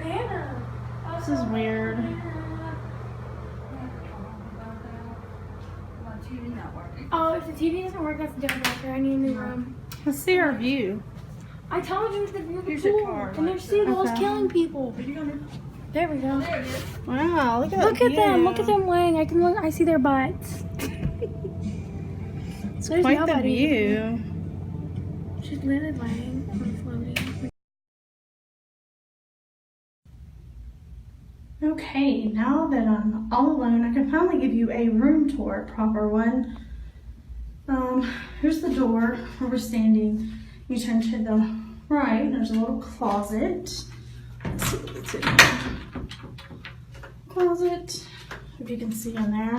This is weird. Oh, if the TV doesn't work, that's a deal breaker. I need a new room. Let's see our view. I told you it's the view of the Here's pool. your car, And there's seagulls okay. killing people. There we go. Wow, look at that Look at view. them. Look at them laying. I can look. I see their butts. It's There's quite the nobody. view. She's literally laying on floating. Okay, now that I'm all alone, I can finally give you a room tour, a proper one. Here's the door where we're standing. You turn to the right, there's a little closet. Let's see what's in there. Closet, if you can see in there.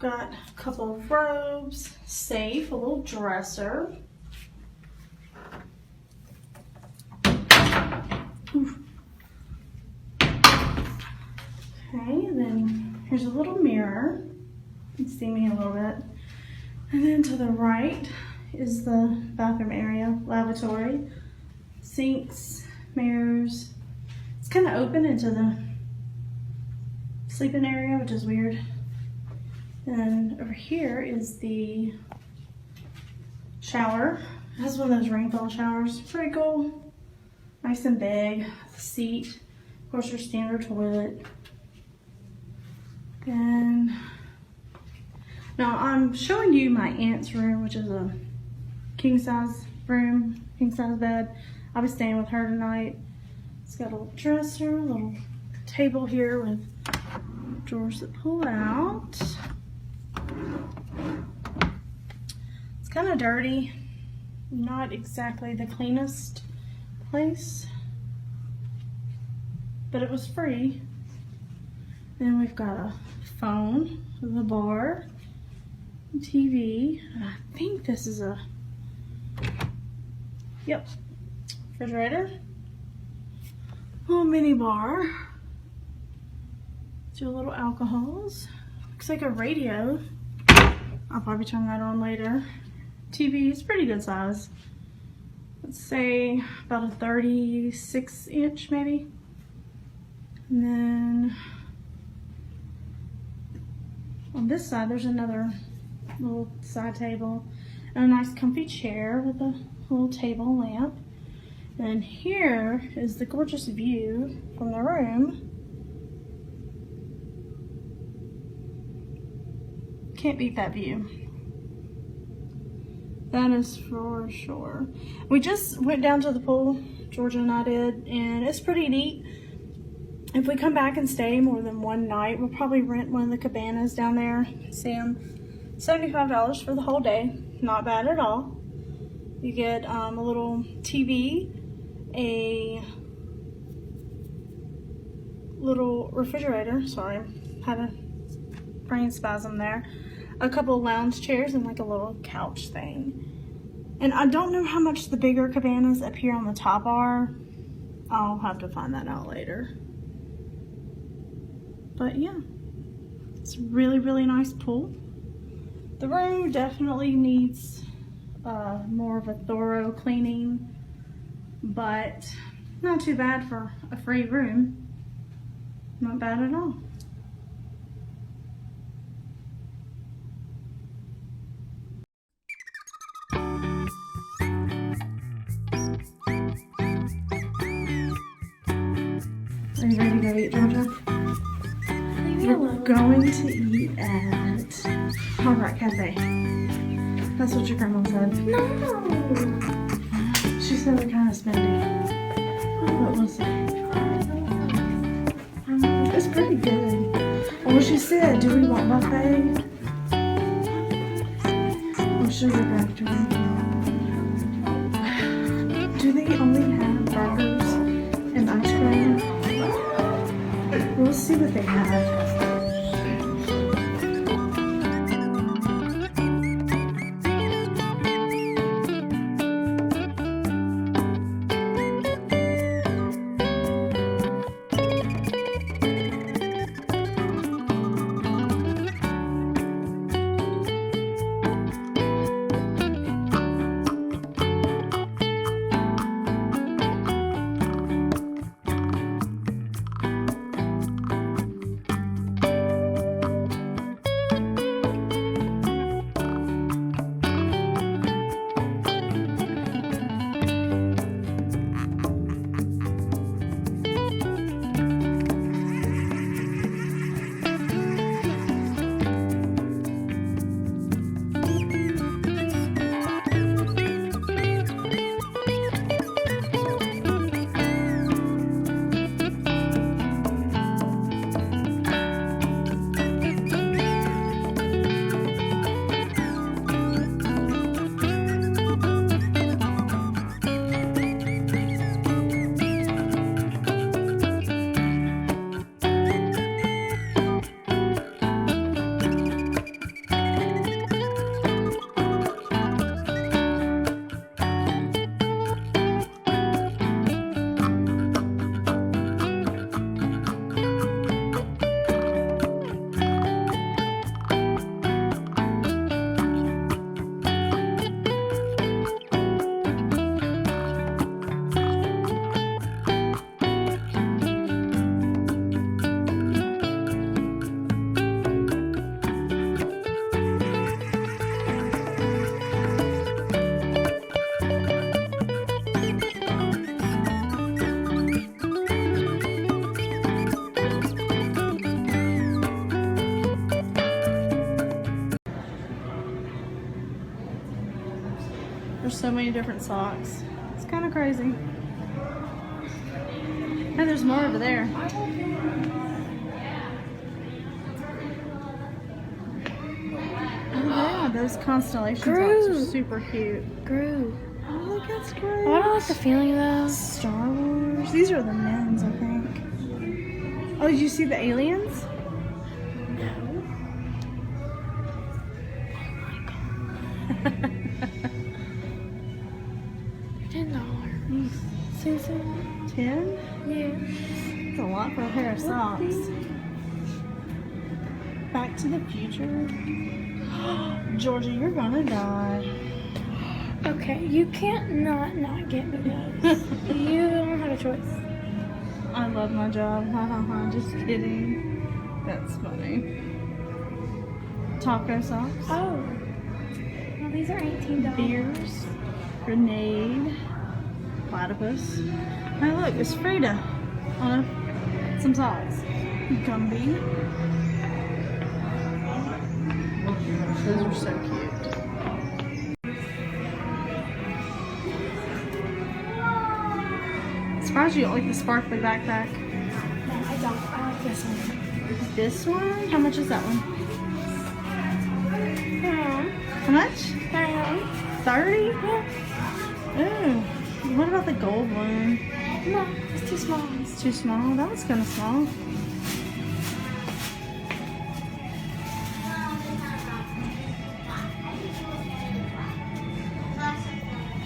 Got a couple of robes, safe, a little dresser. Oof. Okay, and then here's a little mirror. You can see me a little bit. And then to the right is the bathroom area, lavatory, sinks, mirrors. It's kind of open into the sleeping area, which is weird. And over here is the shower. It has one of those rainfall showers. Pretty cool. Nice and big. The seat. Of course, your standard toilet. And now I'm showing you my aunt's room, which is a king size room, king size bed. I'll be staying with her tonight. It's got a little dresser, a little table here with drawers that pull out. It's kind of dirty, not exactly the cleanest place, but it was free. Then we've got a phone with a bar, TV. I think this is a, yep, refrigerator. Little mini bar. Do a little alcohols. Looks like a radio. I'll probably turn that on later. TV is pretty good size. Let's say about a 36-inch maybe. And then on this side, there's another little side table and a nice comfy chair with a little table lamp. And here is the gorgeous view from the room. Can't beat that view. That is for sure. We just went down to the pool, Georgia and I did, and it's pretty neat. If we come back and stay more than one night, we'll probably rent one of the cabanas down there. See them, $75 for the whole day. Not bad at all. You get a little TV, a little refrigerator. Sorry, had a brain spasm there. A couple lounge chairs and like a little couch thing. And I don't know how much the bigger cabanas up here on the top are. I'll have to find that out later. But yeah, it's a really, really nice pool. The room definitely needs more of a thorough cleaning, but not too bad for a free room. Not bad at all. Are you ready to go eat, Georgia? We're going to eat at Hard Rock Cafe. That's what your grandma said. No! She said we're kind of spendy. But we'll see. It's pretty good. Well, she said, do we want buffet? Or sugar factory? Do they only have burgers and ice cream? We'll see what they have. so many different socks. It's kind of crazy. And there's more over there. Oh yeah, those constellation socks are super cute. Groove. Oh look, that's great. I don't like the feeling of those. Star Wars. These are the men's, I think. Oh, did you see the aliens? $10. Susan. 10? Yeah. That's a lot for a pair of socks. Back to the Future. Georgia, you're gonna die. Okay, you can't not get me those. You don't have a choice. I love my job. Ha ha ha. Just kidding. That's funny. Taco socks. Oh. Well, these are $18. Beers. Grenade. Platypus. Hey, look, it's Frida on some socks. Gumby. Those are so cute. Surprised you don't like the sparkly backpack. No, I don't. I like this one. This one? How much is that one? How much? 30? Yeah. Ooh. What about the gold one? No, it's too small. It's too small. That was kind of small.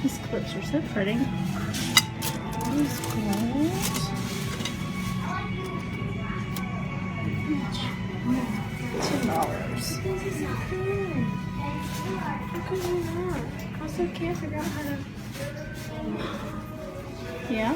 These clips are so pretty. These gold. $10. This is so cool. How come you're not? I also can't figure out how to... Yeah.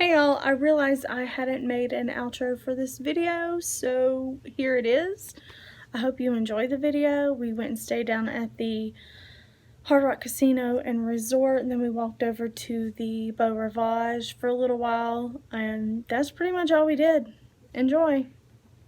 Hey y'all, I realized I hadn't made an outro for this video, so here it is. I hope you enjoyed the video. We went and stayed down at the Hard Rock Casino and Resort, and then we walked over to the Beau Rivage for a little while, and that's pretty much all we did. Enjoy!